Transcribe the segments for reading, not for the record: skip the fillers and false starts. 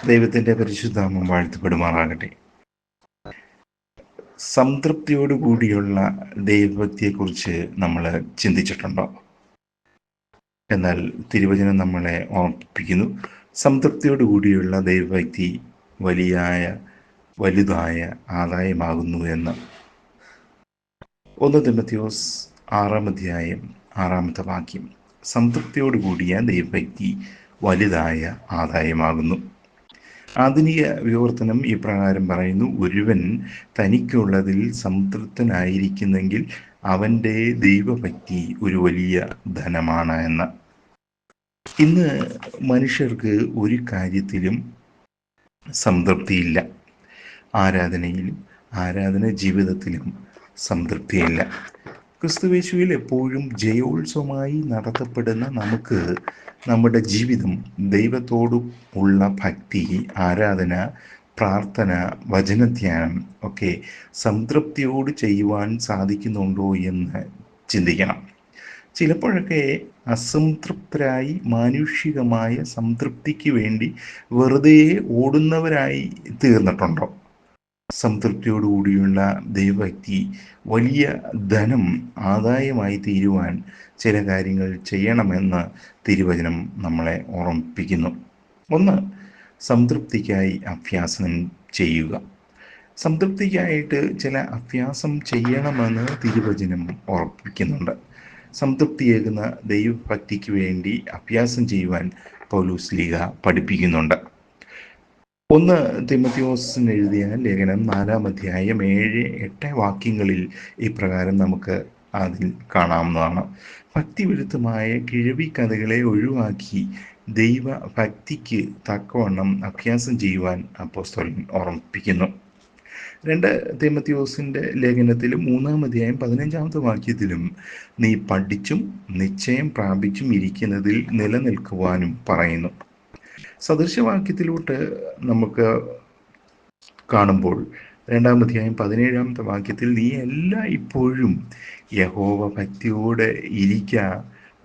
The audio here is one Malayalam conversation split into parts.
ദൈവത്തിൻ്റെ പരിശുദ്ധാമം വാഴ്ത്തപ്പെടുമാറാകട്ടെ. സംതൃപ്തിയോടുകൂടിയുള്ള ദൈവഭക്തിയെക്കുറിച്ച് നമ്മൾ ചിന്തിച്ചിട്ടുണ്ടോ? എന്നാൽ തിരുവചനം നമ്മളെ ഓർമ്മിപ്പിക്കുന്നു, സംതൃപ്തിയോടുകൂടിയുള്ള ദൈവഭക്തി വലുതായ ആദായമാകുന്നു എന്ന്. 1 തിമോഥെയോസ് 6 സംതൃപ്തിയോടുകൂടിയ ദൈവഭക്തി വലുതായ ആദായമാകുന്നു. ആധുനിക വിവർത്തനം ഇപ്രകാരം പറയുന്നു: ഒരുവൻ തനിക്കുള്ളതിൽ സംതൃപ്തനായിരിക്കുന്നെങ്കിൽ അവൻ്റെ ദൈവഭക്തി ഒരു വലിയ ധനമാണ് എന്ന്. ഇന്ന് മനുഷ്യർക്ക് ഒരു കാര്യത്തിലും സംതൃപ്തിയില്ല. ആരാധനയിലും ആരാധന ജീവിതത്തിലും സംതൃപ്തിയില്ല. ക്രിസ്തുയേശുവിൽ എപ്പോഴും ജയോത്സവമായി നടത്തപ്പെടുന്ന നമുക്ക് നമ്മുടെ ജീവിതം, ദൈവത്തോടു ഉള്ള ഭക്തി, ആരാധന, പ്രാർത്ഥന, വചനധ്യാനം ഒക്കെ സംതൃപ്തിയോട് ചെയ്യുവാൻ സാധിക്കുന്നുണ്ടോ എന്ന് ചിന്തിക്കണം. ചിലപ്പോഴൊക്കെ അസംതൃപ്തരായി മാനുഷികമായ സംതൃപ്തിക്ക് വേണ്ടി വെറുതെ ഓടുന്നവരായി തീർന്നിട്ടുണ്ടോ? സംതൃപ്തിയോടുകൂടിയുള്ള ദൈവഭക്തി വലിയ ധനം, ആദായമായി തീരുവാൻ ചില കാര്യങ്ങൾ ചെയ്യണമെന്ന് തിരുവചനം നമ്മളെ ഓർമ്മിപ്പിക്കുന്നു. 1. സംതൃപ്തിക്കായി അഭ്യാസം ചെയ്യുക. സംതൃപ്തിക്കായിട്ട് ചില അഭ്യാസം ചെയ്യണമെന്ന് തിരുവചനം ഓർമ്മിപ്പിക്കുന്നുണ്ട്. സംതൃപ്തിയേകുന്ന ദൈവഭക്തിക്ക് വേണ്ടി അഭ്യാസം ചെയ്യുവാൻ പൗലോസ് ശ്ലീഹ പഠിപ്പിക്കുന്നുണ്ട്. 1 തിമോഥെയോസിന് എഴുതിയ ലേഖനം 4-7-8 വാക്യങ്ങളിൽ ഇപ്രകാരം നമുക്ക് അതിൽ കാണാവുന്നതാണ്: ഭക്തിവിരുദ്ധമായ കിഴവി കഥകളെ ഒഴിവാക്കി ദൈവഭക്തിക്ക് തക്കവണ്ണം അഭ്യാസം ചെയ്യുവാൻ അപ്പോസ്തലൻ ഓർമ്മിപ്പിക്കുന്നു. 2 തിമോഥെയോസിൻ്റെ ലേഖനത്തിലും 3-15 വാക്യത്തിലും നീ പഠിച്ചും നിശ്ചയം പ്രാപിച്ചും ഇരിക്കുന്നതിൽ നിലനിൽക്കുവാനും പറയുന്നു. സദൃശവാക്യത്തിലോട്ട് നമുക്ക് കാണുമ്പോൾ 2-17 വാക്യത്തിൽ നീ ഇപ്പോഴും യഹോവ ഭക്തിയോടെ ഇരിക്ക,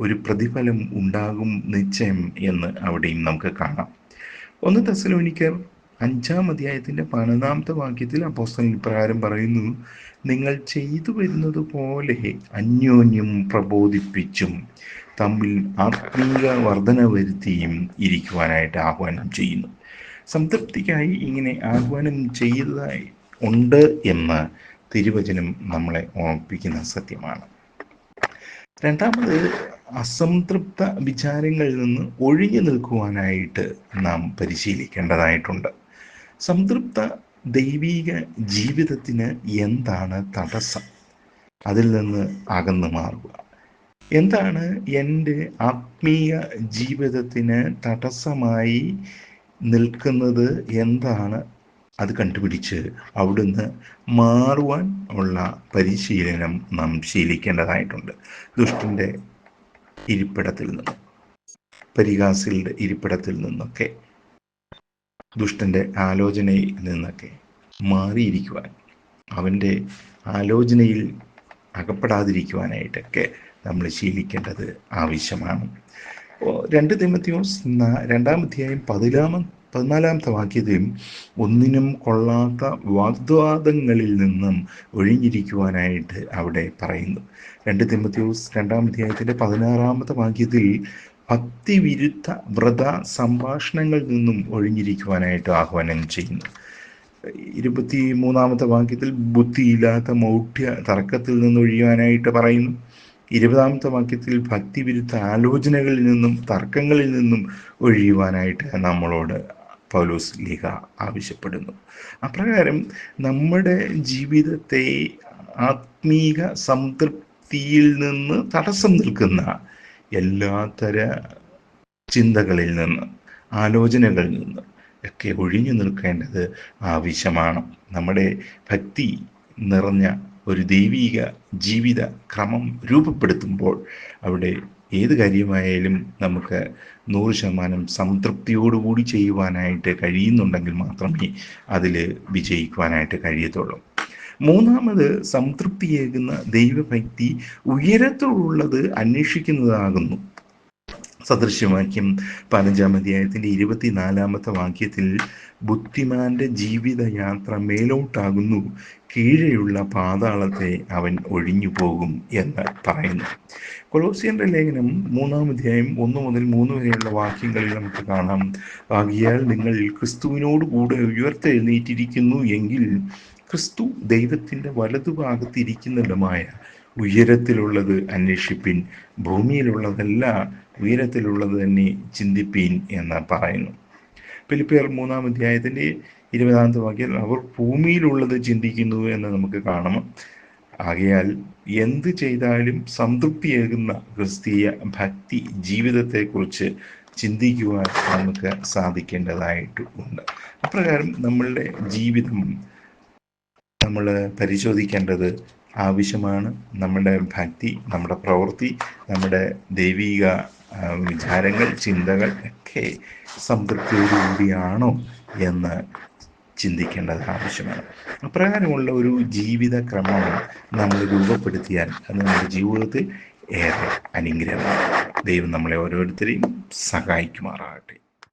ഒരു പ്രതിഫലം ഉണ്ടാകും നിശ്ചയം എന്ന് അവിടെയും നമുക്ക് കാണാം. 1 തെസ്സലോനിക്കർ 5-12 വാക്യത്തിൽ അപ്പോസ്തലൻ ഇപ്രകാരം പറയുന്നു: നിങ്ങൾ ചെയ്തു വരുന്നത് പോലെ അന്യോന്യം പ്രബോധിപ്പിച്ചും തമ്മിൽ ആത്മീയ വർധന വരുത്തിയും ഇരിക്കുവാനായിട്ട് ആഹ്വാനം ചെയ്യുന്നു. സംതൃപ്തിക്കായി ഇങ്ങനെ ആഹ്വാനം ചെയ്തതായി ഉണ്ട് എന്ന് തിരുവചനം നമ്മളെ ഓർമ്മിപ്പിക്കുന്ന സത്യമാണ്. 2. അസംതൃപ്ത വിചാരങ്ങളിൽ നിന്ന് ഒഴിഞ്ഞു നിൽക്കുവാനായിട്ട് നാം പരിശീലിക്കേണ്ടതായിട്ടുണ്ട്. സംതൃപ്ത ദൈവിക ജീവിതത്തിന് എന്താണ് തടസ്സം? അതിൽ നിന്ന് അകന്നു മാറുക. എന്താണ് എൻ്റെ ആത്മീയ ജീവിതത്തിന് തടസ്സമായി നിൽക്കുന്നത്? എന്താണ് അത് കണ്ടുപിടിച്ച് അവിടുന്ന് മാറുവാൻ ഉള്ള പരിശീലനം നാം ശീലിക്കേണ്ടതായിട്ടുണ്ട്. ദുഷ്ടൻ്റെ ഇരിപ്പിടത്തിൽ നിന്നും, പരിഹാസികളുടെ ഇരിപ്പിടത്തിൽ നിന്നൊക്കെ, ദുഷ്ടൻ്റെ ആലോചനയിൽ നിന്നൊക്കെ മാറിയിരിക്കുവാൻ, അവൻ്റെ ആലോചനയിൽ അകപ്പെടാതിരിക്കുവാനായിട്ടൊക്കെ നമ്മൾ ശീലിക്കേണ്ടത് ആവശ്യമാണ്. 2 തിമോഥെയോസ് 2-14 വാക്യത്തിലും ഒന്നിനും കൊള്ളാത്ത വാഗ്വാദങ്ങളിൽ നിന്നും ഒഴിഞ്ഞിരിക്കുവാനായിട്ട് അവിടെ പറയുന്നു. 2 തിമോഥെയോസ് 2-16 വാക്യത്തിൽ ഭക്തിവിരുദ്ധ വ്രത സംഭാഷണങ്ങളിൽ നിന്നും ഒഴിഞ്ഞിരിക്കുവാനായിട്ട് ആഹ്വാനം ചെയ്യുന്നു. 23 വാക്യത്തിൽ ബുദ്ധിയില്ലാത്ത മൗഢ്യ തർക്കത്തിൽ നിന്ന് ഒഴിയുവാനായിട്ട് പറയുന്നു. 20 വാക്യത്തിൽ ഭക്തിവിരുദ്ധ ആലോചനകളിൽ നിന്നും തർക്കങ്ങളിൽ നിന്നും ഒഴിയുവാനായിട്ട് നമ്മളോട് പൗലോസ് ശ്ലീഹ ആവശ്യപ്പെടുന്നു. അപ്രകാരം നമ്മുടെ ജീവിതത്തെ ആത്മീക സംതൃപ്തിയിൽ നിന്ന് തടസ്സം നിൽക്കുന്ന എല്ലാത്തര ചിന്തകളിൽ നിന്ന്, ആലോചനകളിൽ നിന്ന് ഒക്കെ ഒഴിഞ്ഞു നിൽക്കേണ്ടത് ആവശ്യമാണ്. നമ്മുടെ ഭക്തി നിറഞ്ഞ ഒരു ദൈവിക ജീവിത ക്രമം രൂപപ്പെടുത്തുമ്പോൾ അവിടെ ഏത് കാര്യമായാലും നമുക്ക് 100% സംതൃപ്തിയോടുകൂടി ചെയ്യുവാനായിട്ട് കഴിയുന്നുണ്ടെങ്കിൽ മാത്രമേ അതിൽ വിജയിക്കുവാനായിട്ട് കഴിയത്തുള്ളൂ. 3. സംതൃപ്തിയേകുന്ന ദൈവഭക്തി ഉയരത്തിലുള്ളത് അന്വേഷിക്കുന്നതാകുന്നു. സദൃശ്യവാക്യം 15-ാം അധ്യായത്തിൻ്റെ 24-ാമത്തെ വാക്യത്തിൽ ബുദ്ധിമാന്റെ ജീവിതയാത്ര മേലോട്ടാകുന്നു, കീഴെയുള്ള പാതാളത്തെ അവൻ ഒഴിഞ്ഞു പോകും എന്ന് പറയുന്നു. കൊലോസ്യരുടെ ലേഖനം 3-ാം അധ്യായം 1 മുതൽ 3 വരെയുള്ള വാക്യങ്ങളിൽ നമുക്ക് കാണാം, ആകയാൽ നിങ്ങൾ ക്രിസ്തുവിനോട് കൂടെ ഉയർത്തെഴുന്നേറ്റിരിക്കുന്നു എങ്കിൽ ക്രിസ്തു ദൈവത്തിൻ്റെ വലതുഭാഗത്തിരിക്കുന്നിടമായ ഉയരത്തിലുള്ളത് അന്വേഷിപ്പിൻ, ഭൂമിയിലുള്ളതല്ല ഉയരത്തിലുള്ളത് തന്നെ ചിന്തിപ്പീൻ എന്ന് പറയുന്നു. ഫിലിപ്പിയർ 3-ാം അധ്യായത്തിൻ്റെ 20-ാമത്തെ വാക്യം അവർ ഭൂമിയിലുള്ളത് ചിന്തിക്കുന്നു എന്ന് നമുക്ക് കാണാം. ആകയാൽ എന്ത് ചെയ്താലും സംതൃപ്തിയേകുന്ന ക്രിസ്തീയ ഭക്തി ജീവിതത്തെക്കുറിച്ച് ചിന്തിക്കുവാൻ നമുക്ക് സാധിക്കേണ്ടതായിട്ടുണ്ട്. അപ്രകാരം നമ്മളുടെ ജീവിതം നമ്മൾ പരിശോധിക്കേണ്ടത് ആവശ്യമാണ്. നമ്മുടെ ഭക്തി, നമ്മുടെ പ്രവൃത്തി, നമ്മുടെ ദൈവിക വിചാരങ്ങൾ, ചിന്തകൾ ഒക്കെ സംതൃപ്തിയോടുകൂടിയാണോ എന്ന് ചിന്തിക്കേണ്ടത് ആവശ്യമാണ്. അപ്രകാരമുള്ള ഒരു ജീവിതക്രമം നമ്മൾ രൂപപ്പെടുത്തിയാൽ അത് നമ്മുടെ ജീവിതത്തിൽ ഏറെ അനുഗ്രഹമാണ്. ദൈവം നമ്മളെ ഓരോരുത്തരെയും സഹായിക്കുമാറാകട്ടെ.